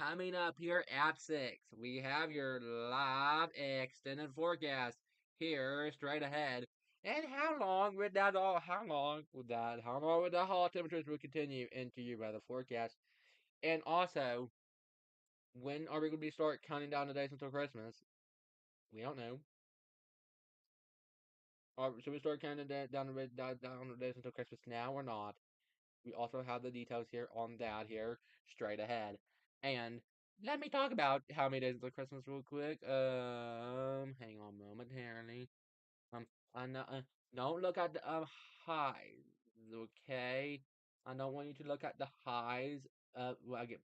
Coming up here at 6, we have your live extended forecast here straight ahead. And how long would the hot temperatures will continue into your weather forecast? And also, when are we going to be start counting down the days until Christmas? We don't know. Should we start counting down the days until Christmas now or not? We also have the details here on that here straight ahead. And let me talk about how many days until Christmas real quick. Hang on momentarily. Um, I know, don't look at the highs, okay? I don't want you to look at the highs. Well, I get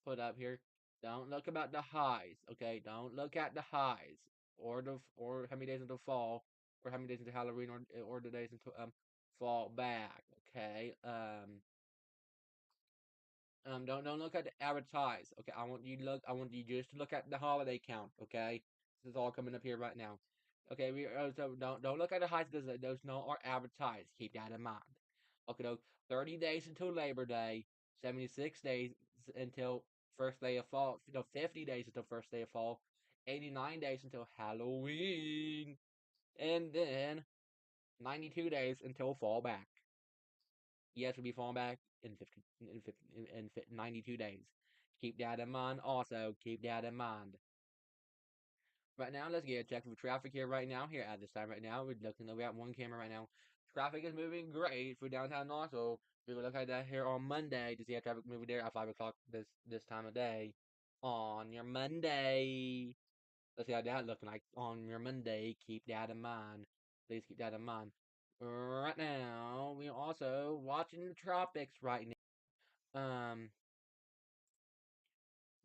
put up here. Don't look about the highs, okay? Don't look at the highs or how many days until fall or how many days until Halloween or the days until fall back, okay? Don't look at the average highs, okay? I want you just to look at the holiday count, okay? This is all coming up here right now. Okay, so don't look at the highs because those no are average highs. Keep that in mind. Okay, though, 30 days until Labor Day, 76 days until first day of fall, 50 days until first day of fall, 89 days until Halloween, and then 92 days until fall back. Yes, we'll be falling back in 50, in 50, in 92 days. Keep that in mind. Also, keep that in mind. Right now, let's get a check for traffic here right now. Here at this time right now, we're looking over at one camera right now. Traffic is moving great for downtown Knoxville. We will look at that here on Monday to see how traffic moving there at 5 o'clock this time of day. On your Monday. Let's see how that looking like on your Monday. Keep that in mind. Please keep that in mind. Right now, we're also watching the tropics right now.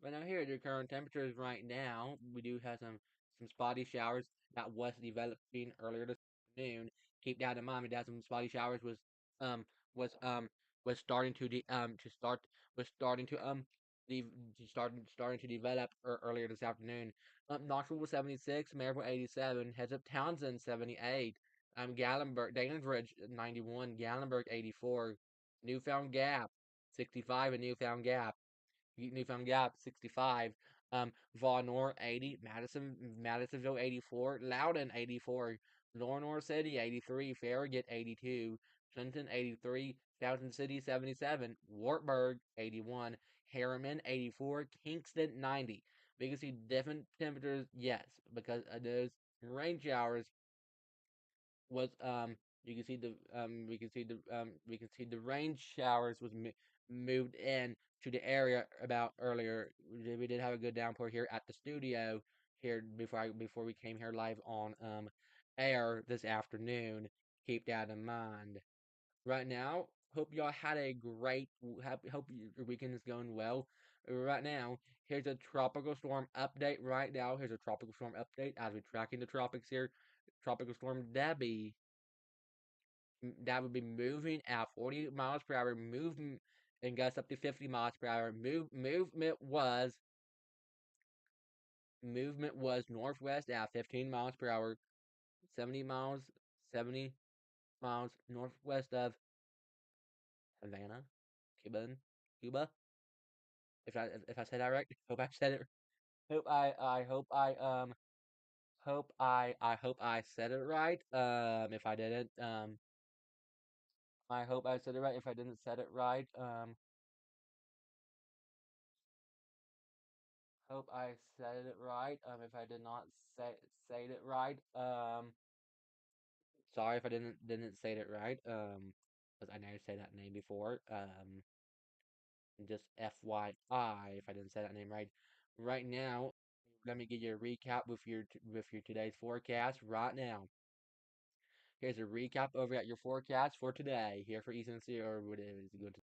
Right now here, the current temperatures right now, we do have some spotty showers that was developing earlier this afternoon. Keep that in mind. That some spotty showers um was um was starting de- starting to develop earlier this afternoon. Knoxville was 76, Maryville 87, heads up Townsend 78, Gatlinburg, Danbridge 91, Gatlinburg 84, Newfound Gap 65, and Newfound Gap. Newfound Gap 65, Vonore 80, Madisonville 84, Loudon 84, Lorimer City 83, Farragut 82, Clinton 83, Fountain City 77, Wartburg 81, Harriman 84, Kingston 90. We can see different temperatures, yes, because of those rain showers was you can see the we can see the rain showers was moved in to the area about earlier. We did have a good downpour here at the studio here before we came here live on air this afternoon. Keep that in mind. Right now, hope y'all had a great hope your weekend is going well. Right now, here's a tropical storm update. Right now, here's a tropical storm update as we're tracking the tropics here. Tropical storm Debbie that would be moving at 40 miles per hour, moving and gusts up to 50 miles per hour. Movement was northwest at 15 miles per hour, 70 miles 70 miles northwest of Havana, Cuba. If I said that right, hope I said it. Hope I said it right. If I didn't, I hope I said it right. If I didn't said it right, hope I said it right. If I did not say it right, sorry if I didn't say it right. Because I never say that name before. Just FYI, if I didn't say that name right. Right now, let me give you a recap with your today's forecast. Right now, here's a recap over at your forecast for today. Here for Eastern Sea or what is going to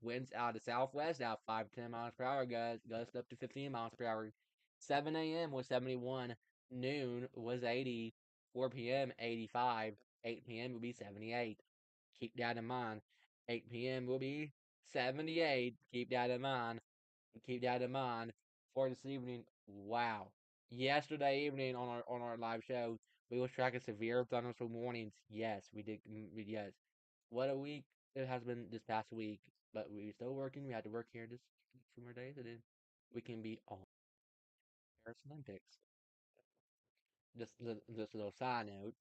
winds out of southwest out 5 to 10 miles per hour, guys. Gust up to 15 miles per hour. 7 a.m. was 71. Noon was 80. 4 p.m. 85. 8 p.m. will be 78. Keep that in mind. 8 p.m. will be 78. Keep that in mind. Keep that in mind for this evening. Wow. Yesterday evening on our live show, we was tracking severe thunderstorm warnings. Yes, we did. Yes. What a week it has been this past week. But we're still working. We had to work here this Two more days, and then we can be on Paris Olympics. Just a little side note.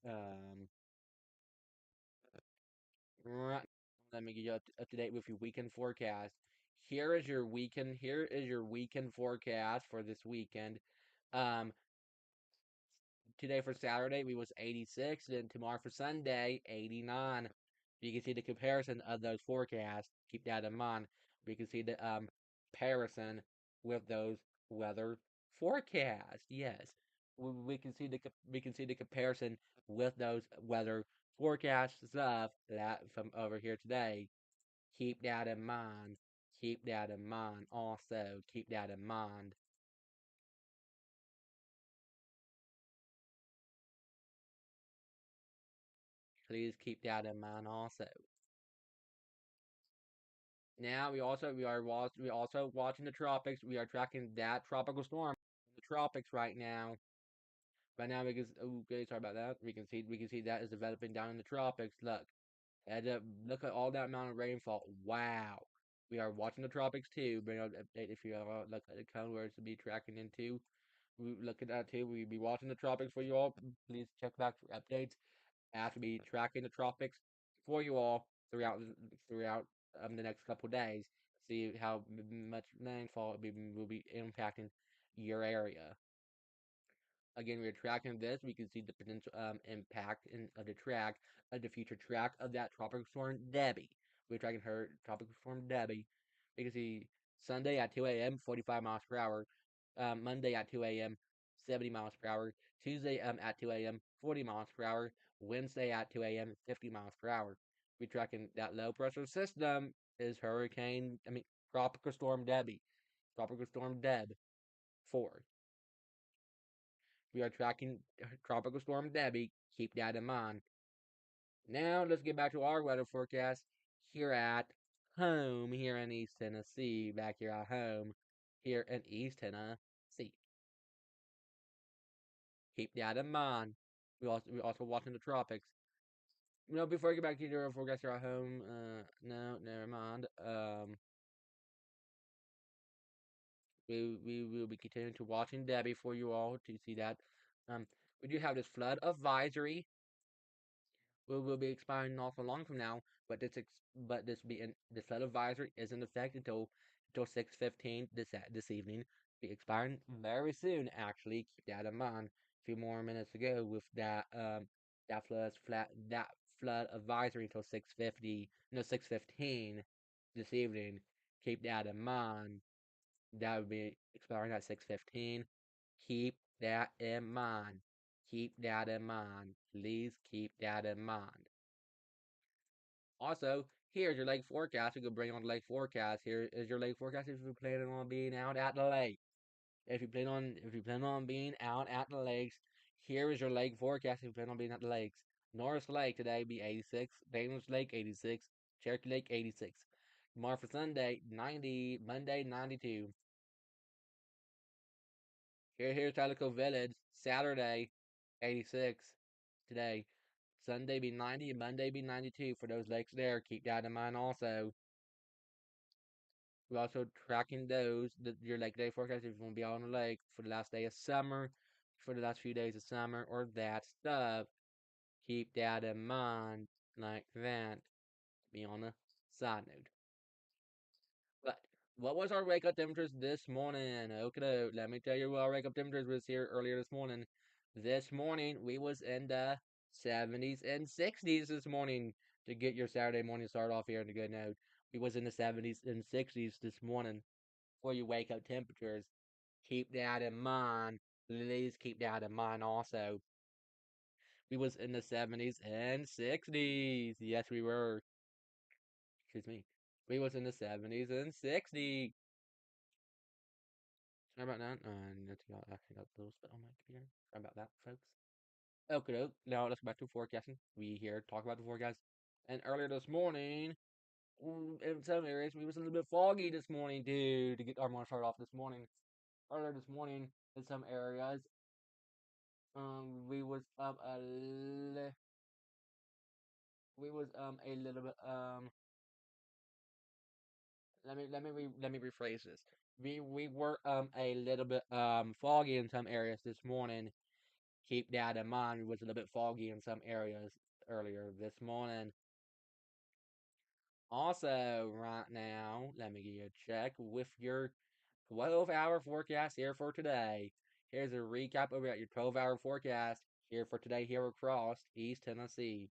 Right, let me get you up to date with your weekend forecast. Here is your weekend forecast for this weekend. Um, Today for Saturday we was 86, then tomorrow for Sunday 89. You can see the comparison of those forecasts. Keep that in mind. We can see the comparison with those weather forecasts. Yes, we can see we can see the comparison with those weather forecasts stuff that from over here today. Keep that in mind. Keep that in mind. Also, keep that in mind. Please keep that in mind. Also. Now we also watching the tropics. We are tracking that tropical storm in the tropics right now. Right now because okay, sorry about that. We can see that is developing down in the tropics. Look at all that amount of rainfall. Wow. We are watching the tropics too. Bring out update if you look at the cone where it's to be tracking into. We look at that too. We be watching the tropics for you all. Please check back for updates after be tracking the tropics for you all throughout the next couple days. See how much rainfall will be impacting your area. Again, we're tracking this. We can see the potential impact of the track of the future track of that tropical storm Debbie. We're tracking her tropical storm Debbie. We can see Sunday at 2 a.m. 45 miles per hour. Monday at 2 a.m. 70 miles per hour. Tuesday at 2 a.m. 40 miles per hour. Wednesday at 2 a.m. 50 miles per hour. We're tracking that low pressure system is tropical storm Debbie. Tropical storm Deb 4. We are tracking Tropical Storm Debbie. Keep that in mind. Now let's get back to our weather forecast here at home, here in East Tennessee. Back here at home, here in East Tennessee. Keep that in mind. We also watching the tropics. Before I get back to your forecast here at home, no, never mind. We will be continuing to watching Debbie for you all to see that. Um, we do have this flood advisory will be expiring not so long from now, but this flood advisory is in effect until 6:15 this evening. Be expiring very soon. Actually, keep that in mind. A few more minutes to go with that flood advisory until 6:50 no 6:15 this evening. Keep that in mind. That would be expiring at 6:15. Keep that in mind. Keep that in mind. Please keep that in mind. Also, here's your lake forecast. We could bring on the lake forecast. Here is your lake forecast if you're planning on being out at the lake. If you plan on being out at the lakes, here is your lake forecast if you plan on being at the lakes. Norris Lake today be 86, Daniels Lake 86, Cherokee Lake 86. Tomorrow for Sunday 90, Monday 92. Here's Calico Village Saturday 86 today. Sunday be 90, Monday be 92 for those lakes there. Keep that in mind also. We're also tracking your lake day forecast if you want to be out on the lake for the last day of summer, for the last few days of summer, or that stuff. Keep that in mind like that. Be on a side note. But what was our wake up temperatures this morning? Okay, let me tell you what our wake up temperatures was here earlier this morning. This morning we was in the 70s and 60s this morning to get your Saturday morning start off here in a good note. We was in the 70s and 60s this morning for your wake up temperatures. Keep that in mind. Please keep that in mind also. We was in the 70s and 60s. Yes, we were. Excuse me. We was in the 70s and 60s. Sorry about that. I actually got a little spit on my computer. Sorry about that, folks. Okay, now let's go back to forecasting. We here talk about the forecast. And earlier this morning, in some areas, we was a little bit foggy this morning, dude, to get our morning started off this morning. Earlier this morning, in some areas, we was we was a little bit let me rephrase this. We were a little bit foggy in some areas this morning. Keep that in mind. It was a little bit foggy in some areas earlier this morning. Also, right now, let me give you a check with your 12-hour forecast here for today. Here's a recap over at your 12-hour forecast here for today here across East Tennessee.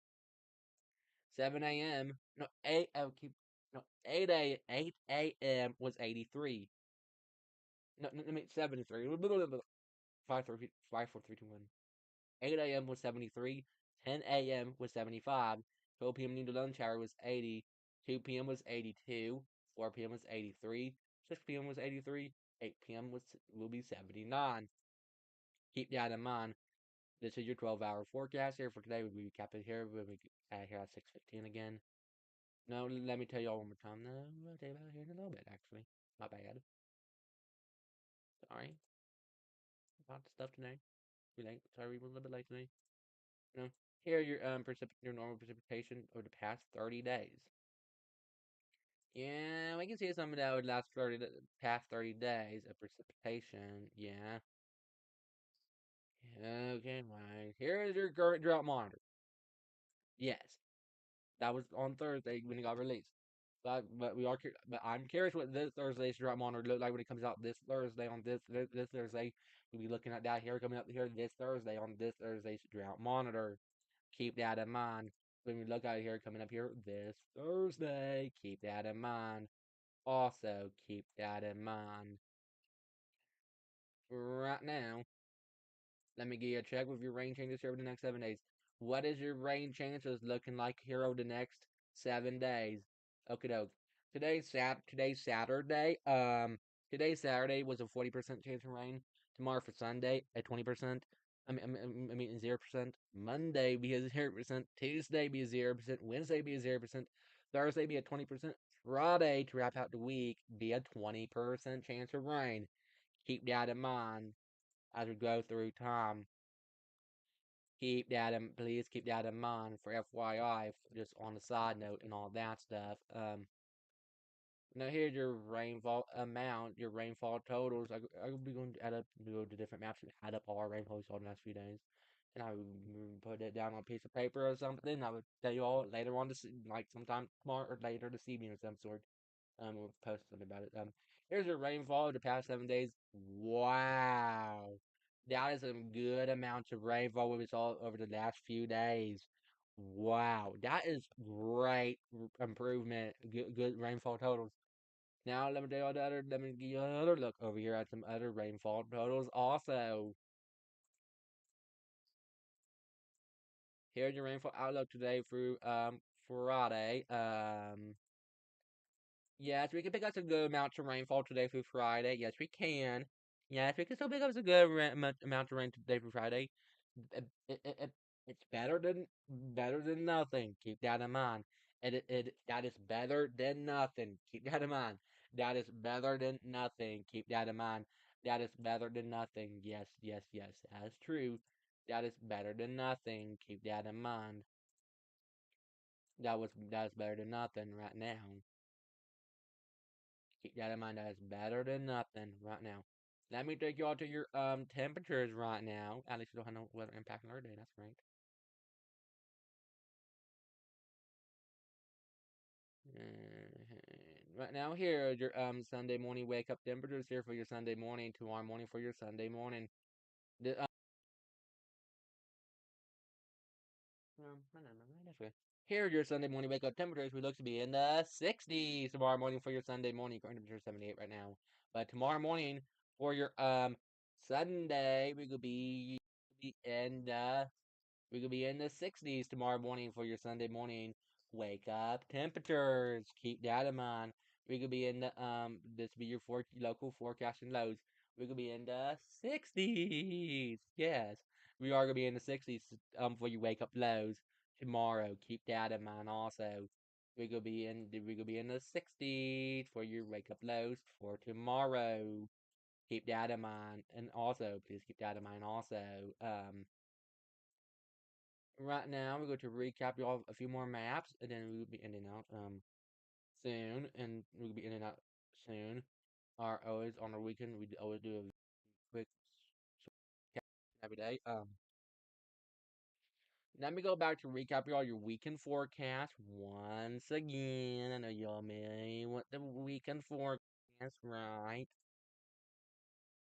7 a.m. No, 8 keep no 8 a.m. was 83. No, no, I mean 73. 5 4 3 2 1. 8 a.m. was 73. 10 a.m. was 75. 12 p.m. New lunch hour was 80. 2 p.m. was 82. 4 p.m. was 83. 6 p.m. was 83. 8 p.m. will be 79. Keep that in mind. This is your 12-hour forecast here for today. We'll be capping here. We'll be here at 6:15 again. No, let me tell you all one more time. No, I'll tell you about it here in a little bit, actually. Not bad. Sorry about the stuff today. We late. Sorry, we were a little bit late today. No. Here are your normal precipitation over the past 30 days. Yeah, we can see some of that would last past 30 days of precipitation. Yeah. Okay, right. Here is your current drought monitor. Yes, that was on Thursday when it got released. But I'm curious what this Thursday's drought monitor look like when it comes out this Thursday on this Thursday. We'll be looking at that here coming up here this Thursday on this Thursday's drought monitor. Keep that in mind when we look at it here coming up here this Thursday. Keep that in mind. Also, keep that in mind. Right now, let me give you a check with your rain changes here over the next 7 days. What is your rain chances looking like here over the next 7 days? Okay, doke. Today's Saturday. Today's Saturday was a 40% chance of rain. Tomorrow for Sunday, a 20%. I mean 0%. Monday be a 0%. Tuesday be a 0%. Wednesday be a 0%. Thursday be a 20%. Friday to wrap out the week be a 20% chance of rain. Keep that in mind as we go through time. Please keep that in mind for FYI, just on the side note and all that stuff. Now here's your rainfall amount, your rainfall totals. I'll be going to add up, go to different maps and add up all our rainfall we saw in the last few days. And I would put it down on a piece of paper or something. I would tell you all later on this, like sometime tomorrow or later this evening or some sort. We'll post something about it. Here's your rainfall of the past 7 days. Wow, that is some good amounts of rainfall we saw over the last few days. Wow, that is great improvement. Good rainfall totals. Now let me tell you all the other. Let me give you another look over here at some other rainfall totals. Also, here's your rainfall outlook today through Friday. Yes, we can pick up some good amounts of rainfall today through Friday. Yes, we can. Yes, we can still pick up some good amount of rain today through Friday. It's better than nothing. Keep that in mind. That is better than nothing. Keep that in mind. That is better than nothing. Keep that in mind. That is better than nothing. Yes, yes, yes. That's true. That is better than nothing. Keep that in mind. That's better than nothing right now. Keep that in mind. That is better than nothing right now. Let me take you all to your temperatures right now. At least you don't have no weather impact on our day. That's right. Right now, here are your Sunday morning wake up temperatures here for your Sunday morning. Tomorrow morning for your Sunday morning. The, Here are your Sunday morning wake up temperatures. We look to be in the 60s tomorrow morning for your Sunday morning. Current temperature 78 right now. But tomorrow morning for your Sunday, be in the we could be in the 60s tomorrow morning for your Sunday morning wake up temperatures. Keep that in mind. We could be in the this be your local forecasting lows. We could be in the 60s. Yes, we are gonna be in the 60s for your wake up lows tomorrow. Keep that in mind also. We could be in the 60s for your wake up lows for tomorrow. Keep that in mind, and also please keep that in mind also. Right now, we're going to recap you all a few more maps, and then we will be ending out. soon, and we'll be in and out soon. Are always on our weekend. We always do a quick every day. Let me go back to recap y'all your weekend forecast once again. I know y'all may want the weekend forecast, right?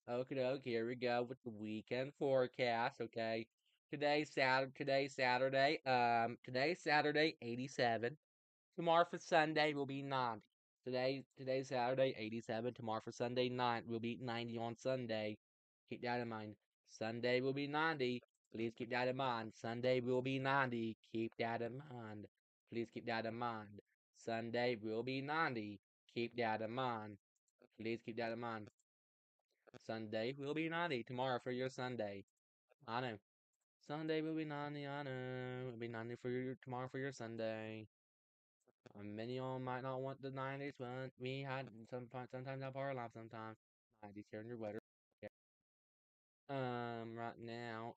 Okay, here we go with the weekend forecast. Okay, today's Saturday, 87. Tomorrow for Sunday will be 90. Today's Saturday, 87. Tomorrow for Sunday night will be 90 on Sunday. Keep that in mind. Sunday will be 90. Please keep that in mind. Sunday will be 90. Keep that in mind. Please keep that in mind. Sunday will be 90. Keep that in mind. Please keep that in mind. Sunday will be 90 tomorrow for your Sunday. I know. Sunday will be 90. I know. It'll be 90 for your tomorrow for your Sunday. Many of them might not want the 90s, but we had sometimes have our life sometimes. 90s here in your weather. Okay. Right now,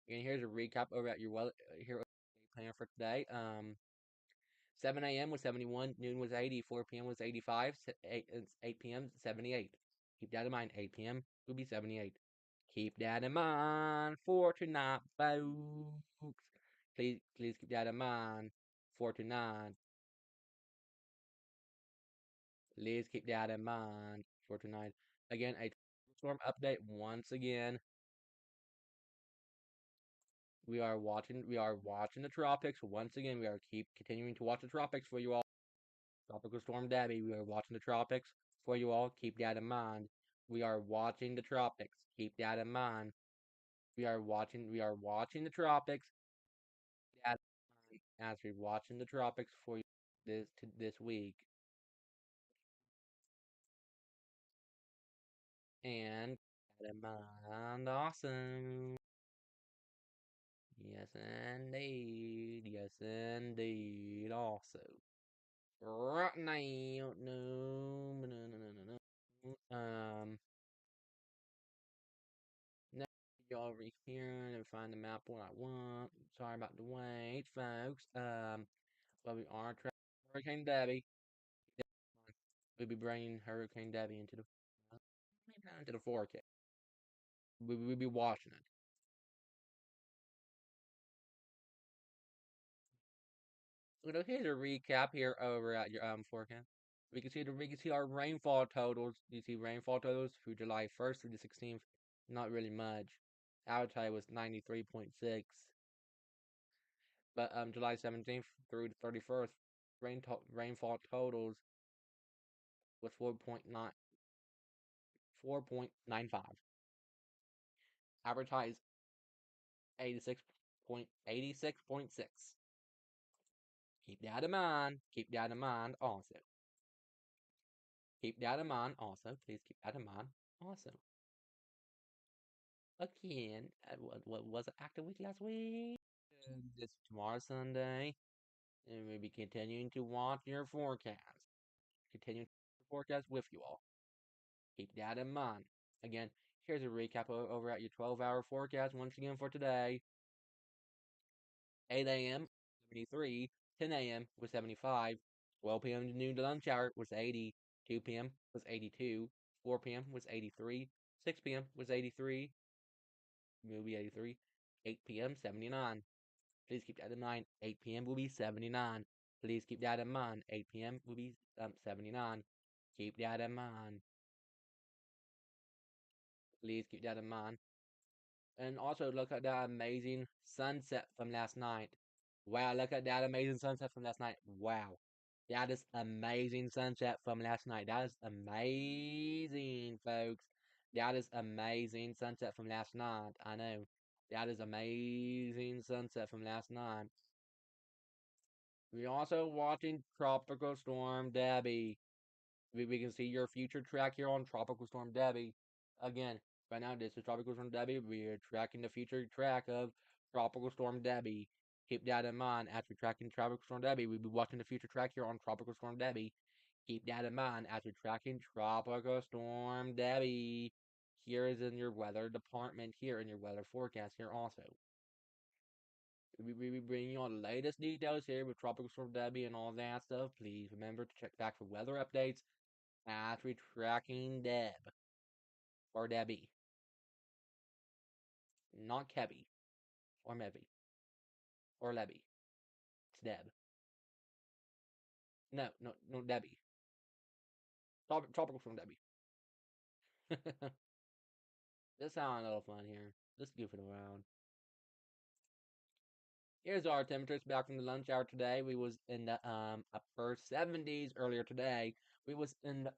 and here's a recap over at your weather here plan for today. 7 a.m. was 71, noon was 80, 4 p.m. was 85, 8 p.m. 78. Keep that in mind. 8 p.m. will be 78. Keep that in mind for tonight, folks. Please keep that in mind for tonight. Please keep that in mind for tonight. Again, a storm update once again. We are watching the tropics. Once again, we are keep continuing to watch the tropics for you all. Tropical Storm Debbie, we are watching the tropics for you all. Keep that in mind. We are watching the tropics. Keep that in mind. We are watching the tropics. That as we're watching the tropics for you this week. And keep that in mind awesome. Yes, indeed. Yes, indeed. Also, right now, no, no, no, no, no, no. Now y'all over here and find the map what I want. Sorry about the wait, folks. But we are tracking Hurricane Debbie. We'll be bringing Hurricane Debbie into the forecast. We'll be watching it. So here's a recap here over at your forecast. We can see our rainfall totals. You see rainfall totals through July 1st through the 16th. Not really much. Outside was 93.6, but July 17th through the 31st, rainfall totals was 4.95. Advertised 86.6. Keep that in mind. Keep that in mind also. Keep that in mind also. Please keep that in mind also. Again, what was an active week last week? And this tomorrow Sunday, and we'll be continuing to watch your forecast. Continuing the forecast with you all. Keep that in mind. Again, here's a recap over at your 12-hour forecast once again for today. 8 a.m. 73, 10 a.m. was 75, 12 p.m. to noon to lunch hour was 80, 2 p.m. was 82, 4 p.m. was 83, 6 p.m. was 83, will be 83, 8 p.m. 79. Please keep that in mind. 8 p.m. will be 79. Please keep that in mind. 8 p.m. will be 79. Keep that in mind. Please keep that in mind. And also look at that amazing sunset from last night. Wow, look at that amazing sunset from last night. Wow. That is amazing sunset from last night. That is amazing, folks. That is amazing sunset from last night. I know. That is amazing sunset from last night. We're also watching Tropical Storm Debbie. We can see your future track here on Tropical Storm Debbie. Again, right now this is Tropical Storm Debbie. We're tracking the future track of Tropical Storm Debbie. Keep that in mind as we're tracking Tropical Storm Debbie. We'll be watching the future track here on Tropical Storm Debbie. Keep that in mind as we're tracking Tropical Storm Debbie. Here is in your weather department, here in your weather forecast here also. We be bringing you all the latest details here with Tropical Storm Debbie and all that stuff. Please remember to check back for weather updates as we tracking Deb or Debbie, not Kebby or Mebby or Lebby. It's Deb. No, no, no, Debbie. Tropical Storm Debbie. Just having a little fun here. Just goofing around. Here's our temperatures back from the lunch hour today. We was in the upper 70s earlier today. We was in the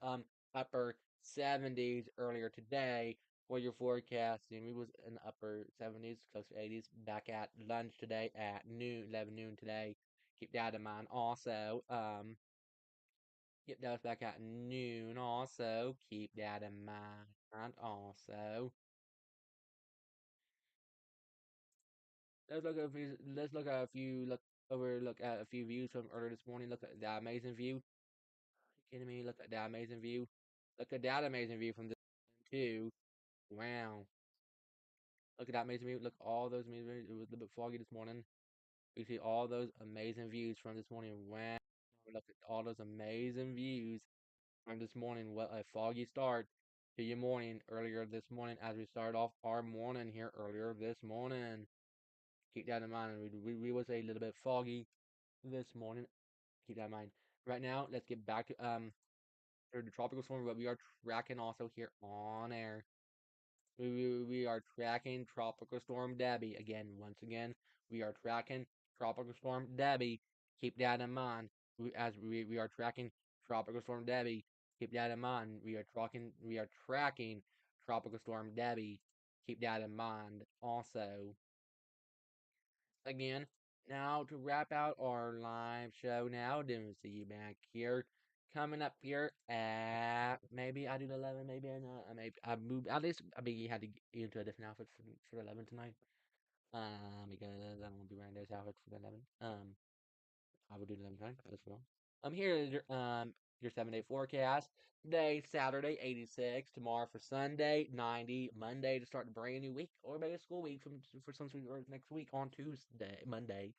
upper 70s earlier today for your forecasting. We was in the upper 70s, close to 80s back at lunch today at noon, 11 noon today. Keep that in mind. Also, that was back at noon. Also, keep that in mind. Also, let's look at a few look at a few views from earlier this morning. Look at the amazing view. You kidding me? Look at that amazing view. Look at that amazing view from this too. Wow. Look at that amazing view. Look all those amazing views. It was a little bit foggy this morning. We see all those amazing views from this morning. Wow. Look at all those amazing views from this morning. What a foggy start to your morning earlier this morning as we start off our morning here earlier this morning. Keep that in mind. We was a little bit foggy this morning. Keep that in mind. Right now, let's get back to the tropical storm, but we are tracking also here on air. We are tracking tropical storm Debbie again. Once again, we are tracking tropical storm Debbie. Keep that in mind. We are tracking tropical storm Debbie. Keep that in mind. We are tracking tropical storm Debbie. Keep that in mind. Also, again. Now to wrap out our live show now, then see you back here. Coming up here at maybe I do the 11, maybe I not. Maybe I moved at least. I mean, you had to get into a different outfit for the 11 tonight. Because I don't want to be wearing those outfits for the 11. I will do the 11 tonight as well. Here is your 7 day forecast. Today, Saturday, 86. Tomorrow for Sunday, 90. Monday to start the brand new week, or maybe a school week for some or next week on Tuesday, Monday.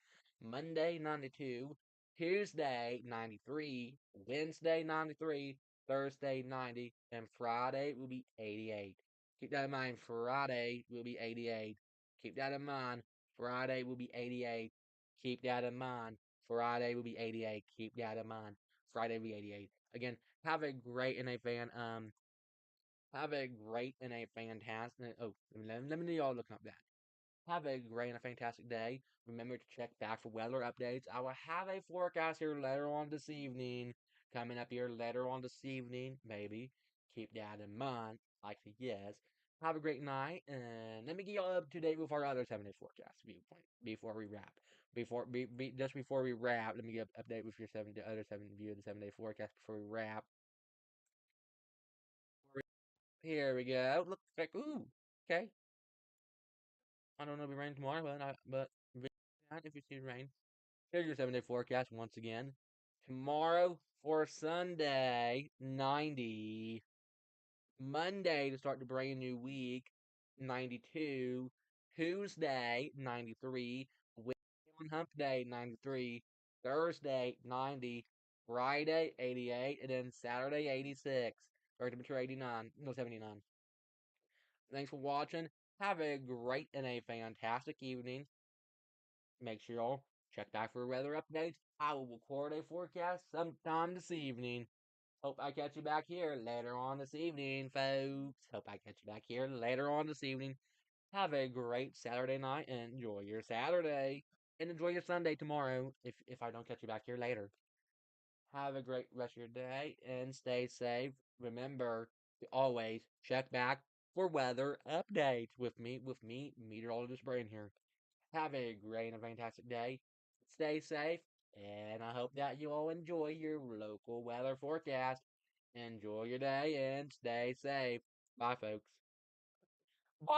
Monday, 92. Tuesday, 93. Wednesday, 93. Thursday, 90. And Friday will be 88. Keep that in mind. Friday will be 88. Keep that in mind. Friday will be 88. Keep that in mind. Friday will be 88. Keep that in mind. Friday will be 88. Again, have a great and a fantastic. Oh, let me know y'all looking up that. Have a great and a fantastic day. Remember to check back for weather updates. I will have a forecast here later on this evening. Coming up here later on this evening, maybe. Keep that in mind. Likely, yes. Have a great night, and let me get you all up to date with our other 7 day forecast viewpoint before we wrap. Just before we wrap, let me get update with your the other 7 view of the 7 day forecast before we wrap. Here we go. Look like ooh, okay. I don't know if it rain tomorrow, if you see rain. Here's your 7 day forecast once again. Tomorrow for Sunday, 90. Monday to start the brand new week, 92. Tuesday, 93. Wednesday on Hump Day, 93. Thursday, 90. Friday, 88. And then Saturday, 86. Or temperature 89. No, 79. Thanks for watching. Have a great and a fantastic evening. Make sure y'all check back for weather updates. I will record a forecast sometime this evening. Hope I catch you back here later on this evening, folks. Hope I catch you back here later on this evening. Have a great Saturday night and enjoy your Saturday. And enjoy your Sunday tomorrow if I don't catch you back here later. Have a great rest of your day and stay safe. Remember to always check back for weather updates with me, meteorologist Brain here. Have a great and fantastic day. Stay safe, and I hope that you all enjoy your local weather forecast. Enjoy your day and stay safe. Bye, folks. Bye.